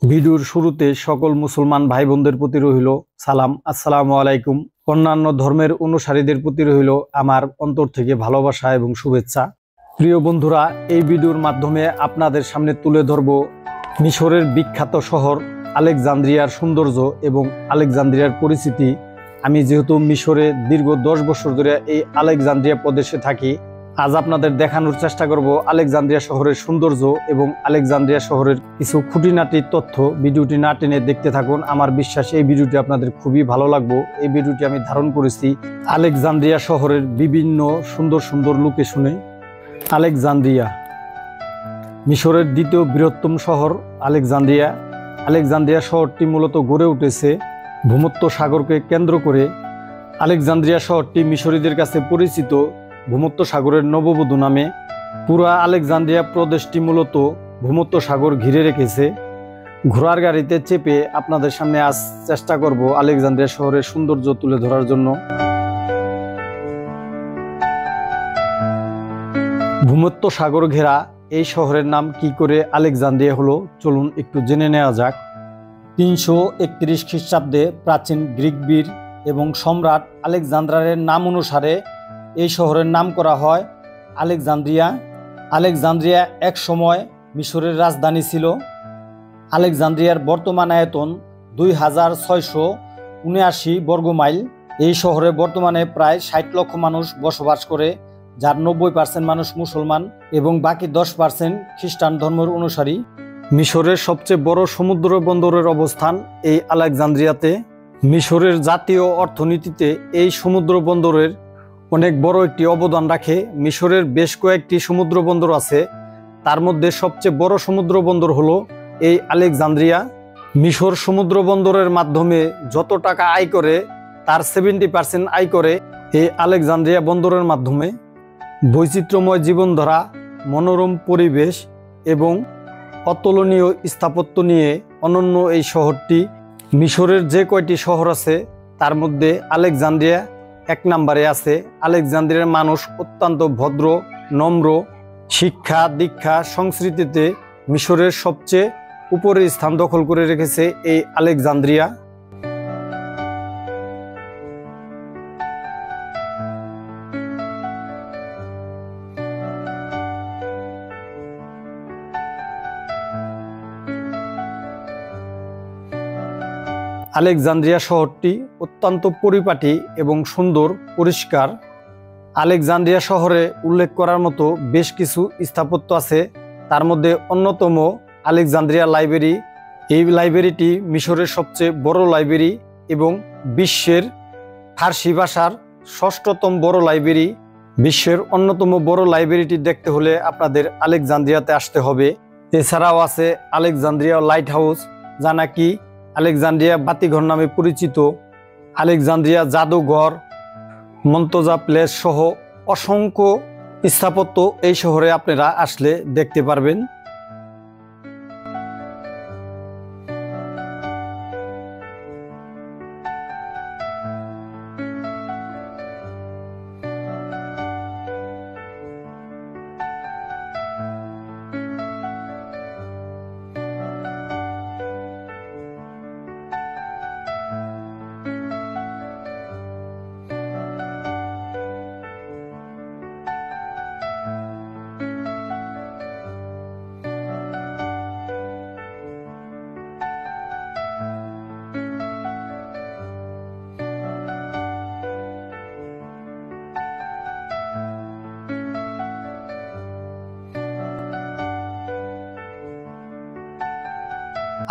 ভিডিওর শুরুতে সকল মুসলমান ভাই বোনদের প্রতি রইল সালাম, আসসালামু আলাইকুম। অন্যান্য ধর্মের অনুসারীদের প্রতি রইল আমার অন্তর থেকে ভালোবাসা এবং শুভেচ্ছা। প্রিয় বন্ধুরা, এই ভিডিওর মাধ্যমে আপনাদের সামনে তুলে ধরব মিশরের বিখ্যাত শহর আলেকজান্দ্রিয়ার সৌন্দর্য এবং আলেকজান্দ্রিয়ার পরিচিতি। আমি যেহেতু মিশরে দীর্ঘ 10 বছর ধরে এই আলেকজান্দ্রিয়া প্রদেশে থাকি, আজ আপনাদের দেখানোর চেষ্টা করব আলেকজান্দ্রিয়া শহরের সৌন্দর্য এবং আলেকজান্দ্রিয়া শহরের কিছু খুঁটিনাটি তথ্য। ভিডিওটি না টেনে দেখতে থাকুন। আমার বিশ্বাস এই ভিডিওটি আপনাদের খুবই ভালো লাগবে। এই ভিডিওটি আমি ধারণ করেছি আলেকজান্দ্রিয়া শহরের বিভিন্ন সুন্দর সুন্দর লোকেশনে। আলেকজান্দ্রিয়া মিশরের দ্বিতীয় বৃহত্তম শহর আলেকজান্দ্রিয়া। আলেকজান্দ্রিয়া শহরটি মূলত গড়ে উঠেছে ভূমধ্য সাগরকে কেন্দ্র করে। আলেকজান্দ্রিয়া শহরটি মিশরীদের কাছে পরিচিত ভূমধ্য সাগরের নববধূ নামে। পুরা আলেকজান্দ্রিয়া প্রদেশটি মূলত ভূমধ্য সাগর ঘিরে রেখেছে। ঘোড়ার গাড়িতে চেপে আপনাদের সামনে আজ চেষ্টা করব আলেকজান্দ্রিয়া শহরের সৌন্দর্য তুলে ধরার জন্য। ভূমধ্য সাগর ঘেরা এই শহরের নাম কি করে আলেকজান্দ্রিয়া হলো, চলুন একটু জেনে নেওয়া যাক। 331 খ্রিস্টাব্দে প্রাচীন গ্রিক বীর এবং সম্রাট আলেকজান্দ্রারের নাম অনুসারে এই শহরের নাম করা হয় আলেকজান্দ্রিয়া। আলেকজান্দ্রিয়া এক সময় মিশরের রাজধানী ছিল। আলেকজান্দ্রিয়ার বর্তমান আয়তন 2679 বর্গমাইল। এই শহরে বর্তমানে প্রায় 60 লক্ষ মানুষ বসবাস করে, যার 90% মানুষ মুসলমান এবং বাকি 10% খ্রিস্টান ধর্মের অনুসারী। মিশরের সবচেয়ে বড় সমুদ্র বন্দরের অবস্থান এই আলেকজান্দ্রিয়াতে। মিশরের জাতীয় অর্থনীতিতে এই সমুদ্র বন্দরের অনেক বড় একটি অবদান রাখে। মিশরের বেশ কয়েকটি সমুদ্র বন্দর আছে, তার মধ্যে সবচেয়ে বড় সমুদ্র বন্দর হলো এই আলেকজান্দ্রিয়া। মিশর সমুদ্র বন্দরের মাধ্যমে যত টাকা আয় করে তার 70% আয় করে এই আলেকজান্দ্রিয়া বন্দরের মাধ্যমে। বৈচিত্র্যময় জীবনধারা, মনোরম পরিবেশ এবং অতুলনীয় স্থাপত্য নিয়ে অনন্য এই শহরটি। মিশরের যে কয়টি শহর আছে তার মধ্যে আলেকজান্দ্রিয়া 1 নম্বরে আছে। আলেকজান্দ্রিয়ার মানুষ অত্যন্ত ভদ্র, নম্র। শিক্ষা দীক্ষা সংস্কৃতিতে মিশরের সবচেয়ে উপরের স্থান দখল করে রেখেছে এই আলেকজান্দ্রিয়া। আলেকজান্দ্রিয়া শহরটি অত্যন্ত পরিপাটি এবং সুন্দর, পরিষ্কার। আলেকজান্দ্রিয়া শহরে উল্লেখ করার মতো বেশ কিছু স্থাপত্য আছে, তার মধ্যে অন্যতম আলেকজান্দ্রিয়া লাইব্রেরি। এই লাইব্রেরিটি মিশরের সবচেয়ে বড় লাইব্রেরি এবং বিশ্বের ফার্সি ভাষার 6ম বড় লাইব্রেরি। বিশ্বের অন্যতম বড় লাইব্রেরিটি দেখতে হলে আপনাদের আলেকজান্দ্রিয়াতে আসতে হবে। এছাড়াও আছে আলেকজান্দ্রিয়া লাইট হাউস, যা নাকি আলেকজান্দ্রিয়া বাতিঘর নামে পরিচিত। আলেকজান্দ্রিয়া জাদুঘর, মন্তজা প্লেস সহ অসংখ্য স্থাপত্য এই শহরে আপনারা আসলে দেখতে পারবেন।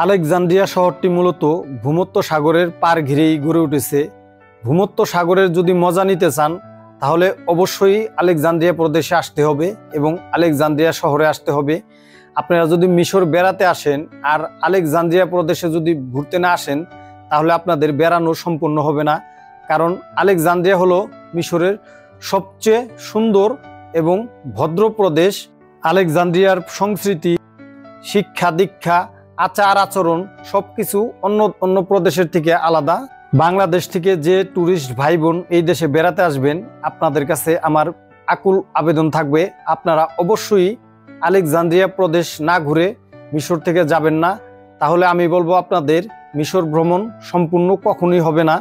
আলেকজান্দ্রিয়া শহরটি মূলত ভূমধ্য সাগরের পার ঘিরেই গড়ে উঠেছে। ভূমধ্য সাগরের যদি মজা নিতে চান তাহলে অবশ্যই আলেকজান্দ্রিয়া প্রদেশে আসতে হবে এবং আলেকজান্দ্রিয়া শহরে আসতে হবে। আপনারা যদি মিশর বেড়াতে আসেন আর আলেকজান্দ্রিয়া প্রদেশে যদি ঘুরতে না আসেন তাহলে আপনাদের বেড়ানো সম্পূর্ণ হবে না। কারণ আলেকজান্দ্রিয়া হলো মিশরের সবচেয়ে সুন্দর এবং ভদ্র প্রদেশ। আলেকজান্দ্রিয়ার সংস্কৃতি, শিক্ষা দীক্ষা, আচার আচরণ সবকিছু অন্য প্রদেশের থেকে আলাদা। বাংলাদেশ থেকে যে ট্যুরিস্ট ভাই বোন এই দেশে বেড়াতে আসবেন, আপনাদের কাছে আমার আকুল আবেদন থাকবে আপনারা অবশ্যই আলেকজান্দ্রিয়া প্রদেশ না ঘুরে মিশর থেকে যাবেন না, তাহলে আমি বলবো আপনাদের মিশর ভ্রমণ সম্পূর্ণ কখনোই হবে না।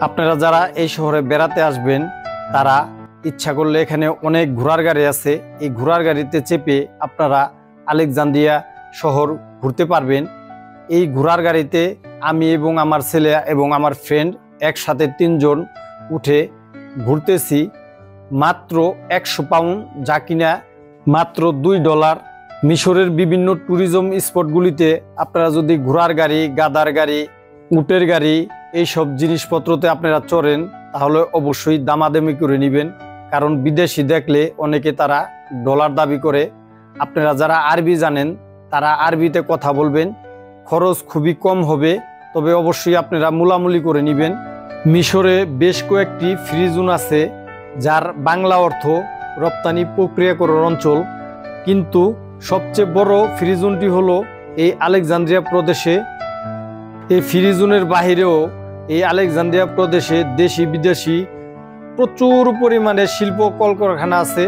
আপনারা যারা এই শহরে বেড়াতে আসবেন তারা ইচ্ছা করলে এখানে অনেক ঘোড়ার গাড়ি আছে। এই ঘোড়ার গাড়িতে চেপে আপনারা আলেকজান্দ্রিয়া শহর ঘুরতে পারবেন। এই ঘোড়ার গাড়িতে আমি এবং আমার ছেলে এবং আমার ফ্রেন্ড একসাথে 3 জন উঠে ঘুরতেছি। মাত্র 100 পাউন্ড, যা কিনা মাত্র $2। মিশরের বিভিন্ন ট্যুরিজম স্পটগুলিতে আপনারা যদি ঘোড়ার গাড়ি, গাদার গাড়ি, উটের গাড়ি এইসব জিনিসপত্রতে আপনারা চড়েন তাহলে অবশ্যই দামাদামি করে নেবেন, কারণ বিদেশি দেখলে অনেকে তারা ডলার দাবি করে। আপনারা যারা আরবি জানেন তারা আরবিতে কথা বলবেন, খরচ খুবই কম হবে, তবে অবশ্যই আপনারা মূলামূলি করে নেবেন। মিশরে বেশ কয়েকটি ফ্রি জোন আছে যার বাংলা অর্থ রপ্তানি প্রক্রিয়াকরণ অঞ্চল, কিন্তু সবচেয়ে বড় ফ্রি জোনটি হলো এই আলেকজান্দ্রিয়া প্রদেশে। এই ফ্রি জোনের বাহিরেও এই আলেকজান্দ্রিয়া প্রদেশে দেশি বিদেশি প্রচুর পরিমাণে শিল্প কলকারখানা আছে।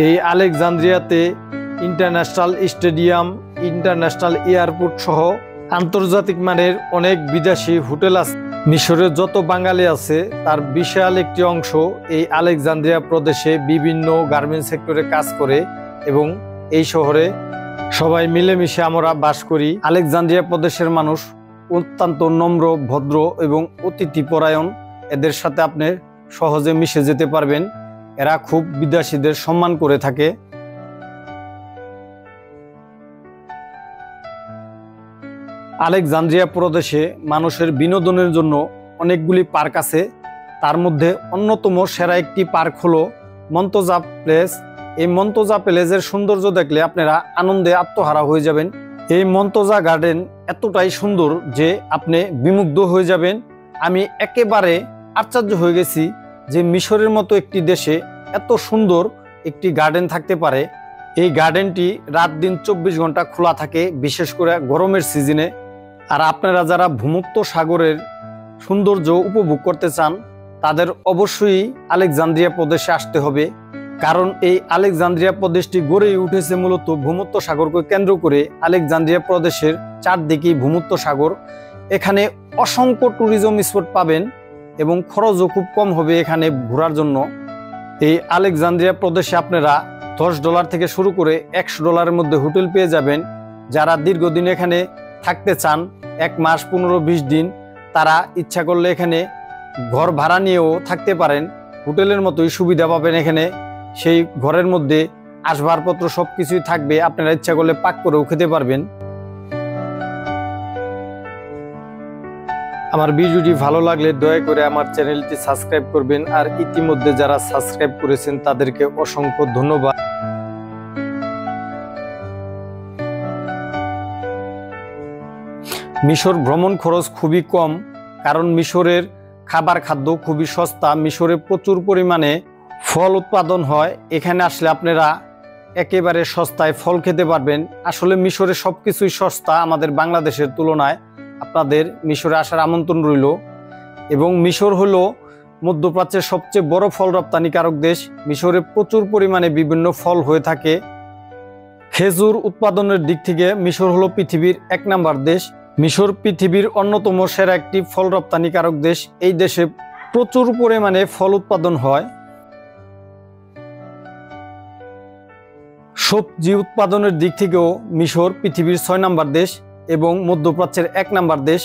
এই আলেকজান্দ্রিয়াতে ইন্টারন্যাশনাল স্টেডিয়াম, ইন্টারন্যাশনাল এয়ারপোর্ট সহ আন্তর্জাতিক মানের অনেক বিদেশি হোটেল আছে। মিশরে যত বাঙালি আছে তার বিশাল একটি অংশ এই আলেকজান্দ্রিয়া প্রদেশে বিভিন্ন গার্মেন্টস সেক্টরে কাজ করে এবং এই শহরে সবাই মিলেমিশে আমরা বাস করি। আলেকজান্দ্রিয়া প্রদেশের মানুষ অত্যন্ত নম্র, ভদ্র এবং অতিথিপরায়ণ। এদের সাথে আপনি সহজে মিশে যেতে পারবেন। এরা খুব বিদেশিদের সম্মান করে থাকে। আলেকজান্দ্রিয়া প্রদেশে মানুষের বিনোদনের জন্য অনেকগুলি পার্ক আছে। তার মধ্যে অন্যতম সেরা একটি পার্ক হলো মন্তজা প্লেস। এই মন্তজা প্লেসের সৌন্দর্য দেখলে আপনারা আনন্দে আত্মহারা হয়ে যাবেন। এই মন্তজা গার্ডেন এতটাই সুন্দর যে আপনি বিমুগ্ধ হয়ে যাবেন। আমি একেবারে আশ্চর্য হয়ে গেছি যে মিশরের মতো একটি দেশে এত সুন্দর একটি গার্ডেন থাকতে পারে। এই গার্ডেনটি রাত দিন 24 ঘন্টা খোলা থাকে, বিশেষ করে গরমের সিজনে। আর আপনারা যারা ভূমধ্য সাগরের সৌন্দর্য উপভোগ করতে চান তাদের অবশ্যই আলেকজান্দ্রিয়া প্রদেশে আসতে হবে, কারণ এই আলেকজান্দ্রিয়া প্রদেশটি গড়ে উঠেছে মূলত ভূমধ্য সাগরকে কেন্দ্র করে। আলেকজান্দ্রিয়া প্রদেশের চারদিকেই ভূমধ্য সাগর। এখানে অসংখ্য ট্যুরিজম স্পট পাবেন এবং খরচও খুব কম হবে এখানে ঘোরার জন্য। এই আলেকজান্দ্রিয়া প্রদেশে আপনারা $10 থেকে শুরু করে $100 মধ্যে হোটেল পেয়ে যাবেন। যারা দীর্ঘদিন এখানে থাকতে চান, 1 মাস 15-20 দিন, তারা ইচ্ছা করলে এখানে ঘর ভাড়া নিয়েও থাকতে পারেন। হোটেলের মতোই সুবিধা পাবেন এখানে। সেই ঘরের মধ্যে আসবাবপত্র সবকিছুই থাকবে, আপনারা ইচ্ছা করলে পাক করেও খেতে পারবেন। আমার ভিডিওটি ভালো লাগলে দয়া করে আমার চ্যানেলটি সাবস্ক্রাইব করবেন, আর ইতিমধ্যে যারা সাবস্ক্রাইব করেছেন তাদেরকে অসংখ্য ধন্যবাদ। মিশর ভ্রমণ খরচ খুবই কম, কারণ মিশরের খাবার খাদ্য খুবই সস্তা। মিশরে প্রচুর পরিমাণে ফল উৎপাদন হয়। এখানে আসলে আপনারা একেবারে সস্তায় ফল খেতে পারবেন। আসলে মিশরে সবকিছুই সস্তা আমাদের বাংলাদেশের তুলনায়। আপনাদের মিশরে আসার আমন্ত্রণ রইল। এবং মিশর হলো মধ্যপ্রাচ্যের সবচেয়ে বড় ফল রপ্তানিকারক দেশ। মিশরে প্রচুর পরিমাণে বিভিন্ন ফল হয়ে থাকে। খেজুর উৎপাদনের দিক থেকে মিশর হলো পৃথিবীর 1 নম্বর দেশ। মিশর পৃথিবীর অন্যতম সেরা একটি ফল রপ্তানিকারক দেশ। এই দেশে প্রচুর পরিমাণে ফল উৎপাদন হয়। সবজি উৎপাদনের দিক থেকেও মিশর পৃথিবীর 6 নম্বর দেশ এবং মধ্যপ্রাচ্যের 1 নম্বর দেশ।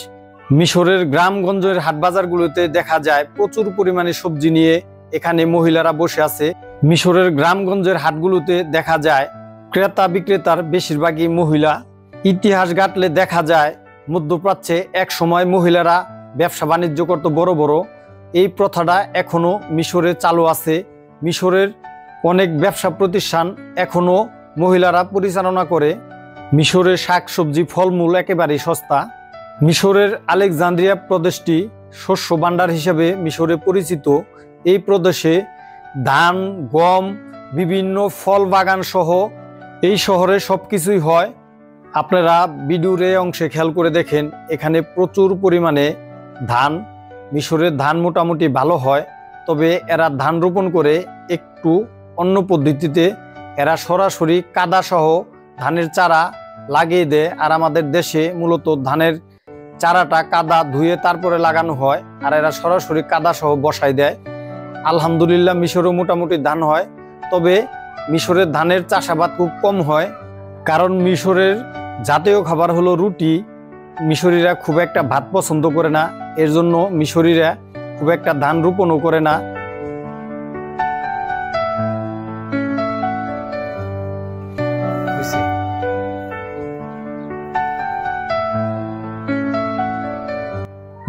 মিশরের গ্রামগঞ্জের হাটবাজারগুলোতে দেখা যায় প্রচুর পরিমাণে সবজি নিয়ে এখানে মহিলারা বসে আছে। মিশরের গ্রামগঞ্জের হাটগুলোতে দেখা যায় ক্রেতা বিক্রেতার বেশিরভাগই মহিলা। ইতিহাস ঘাটলে দেখা যায় মধ্যপ্রাচ্যে এক সময় মহিলারা ব্যবসা বাণিজ্য করত বড় বড়। এই প্রথাটা এখনো মিশরে চালু আছে। মিশরের অনেক ব্যবসা প্রতিষ্ঠান এখনো মহিলারা পরিচালনা করে। মিশরের শাকসবজি ফলমূল একেবারেই সস্তা। মিশরের আলেকজান্দ্রিয়া প্রদেশটি শস্য ভাণ্ডার হিসেবে মিশরে পরিচিত। এই প্রদেশে ধান, গম, বিভিন্ন ফল বাগান সহ এই শহরে সবকিছুই হয়। আপনারা ভিডিওর এই অংশে খেয়াল করে দেখেন, এখানে প্রচুর পরিমাণে ধান। মিশরের ধান মোটামুটি ভালো হয়, তবে এরা ধান রোপণ করে একটু অন্য পদ্ধতিতে। এরা সরাসরি কাদা সহ ধানের চারা লাগিয়ে দেয়। আর আমাদের দেশে মূলত ধানের চারাটা কাদা ধুয়ে তারপরে লাগানো হয়, আর এরা সরাসরি কাদা সহ বসায় দেয়। আলহামদুলিল্লাহ মিশরেও মোটামুটি ধান হয়, তবে মিশরের ধানের চাষাবাদ খুব কম হয়, কারণ মিশরের জাতীয় খাবার হলো রুটি। মিশরীরা খুব একটা ভাত পছন্দ করে না, এর জন্য মিশরীরা খুব একটা ধান রোপণও করে না।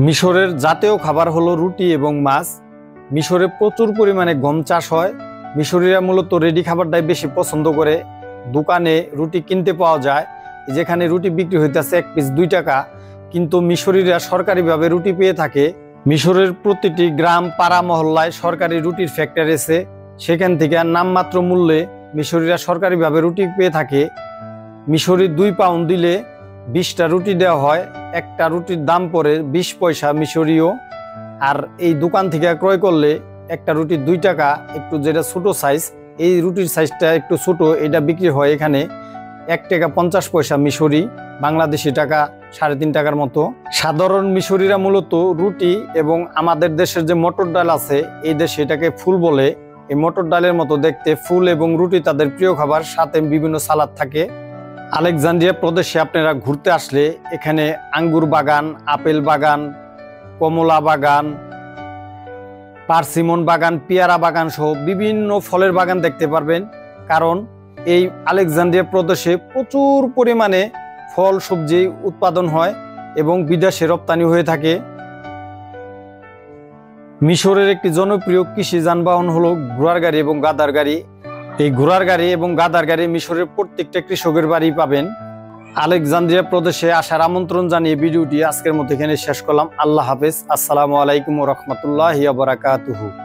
মিশরের জাতীয় খাবার হলো রুটি এবং মাছ। মিশরে প্রচুর পরিমাণে গম চাষ হয়। মিশরীরা মূলত রেডি খাবারটাই বেশি পছন্দ করে। দোকানে রুটি কিনতে পাওয়া যায়, যেখানে রুটি বিক্রি হইতেছে 1 পিস 2 টাকা, কিন্তু মিশরীরা সরকারিভাবে রুটি পেয়ে থাকে। মিশরের প্রতিটি গ্রাম, পাড়া, মহল্লায় সরকারি রুটির ফ্যাক্টরি আছে। সেখান থেকে নামমাত্র মূল্যে মিশরীরা সরকারিভাবে রুটি পেয়ে থাকে। মিশরি 2 পাউন্ড দিলে 20টা রুটি দেওয়া হয়। একটা রুটির দাম পড়ে 20 পয়সা মিশরীয়। আর এই দোকান থেকে ক্রয় করলে একটা রুটি 2 টাকা। একটু যেটা ছোট সাইজ, এই রুটির সাইজটা একটু ছোট, এটা বিক্রি হয় এখানে 1 টাকা 50 পয়সা মিশরি, বাংলাদেশি টাকা 3.5 টাকার মতো। সাধারণ মিশরীরা মূলত রুটি এবং আমাদের দেশের যে মটর ডাল আছে, এই দেশে এটাকে ফুল বলে। এই মটর ডালের মতো দেখতে ফুল এবং রুটি তাদের প্রিয় খাবার, সাথে বিভিন্ন সালাদ থাকে। আলেকজান্দ্রিয়া প্রদেশে আপনারা ঘুরতে আসলে এখানে আঙ্গুর বাগান, আপেল বাগান, কমলা বাগান, পার্সিমন বাগান, পেয়ারা বাগান সহ বিভিন্ন ফলের বাগান দেখতে পারবেন। কারণ এই আলেকজান্দ্রিয়া প্রদেশে প্রচুর পরিমাণে ফল সবজি উৎপাদন হয় এবং বিদেশে রপ্তানি হয়ে থাকে। মিশরের একটি জনপ্রিয় কৃষি যানবাহন হলো ঘোড়ার গাড়ি এবং গাধার গাড়ি। এই ঘোড়ার গাড়ি এবং গাধার গাড়ি মিশরের প্রত্যেকটা কৃষকের বাড়ি পাবেন। আলেকজান্দ্রিয়া প্রদেশে আসার আমন্ত্রণ জানিয়ে ভিডিওটি আজকের মতো এখানে শেষ করলাম। আল্লাহ হাফেজ। আসসালামু আলাইকুম ওয়া রাহমাতুল্লাহি ওয়া বারাকাতুহু।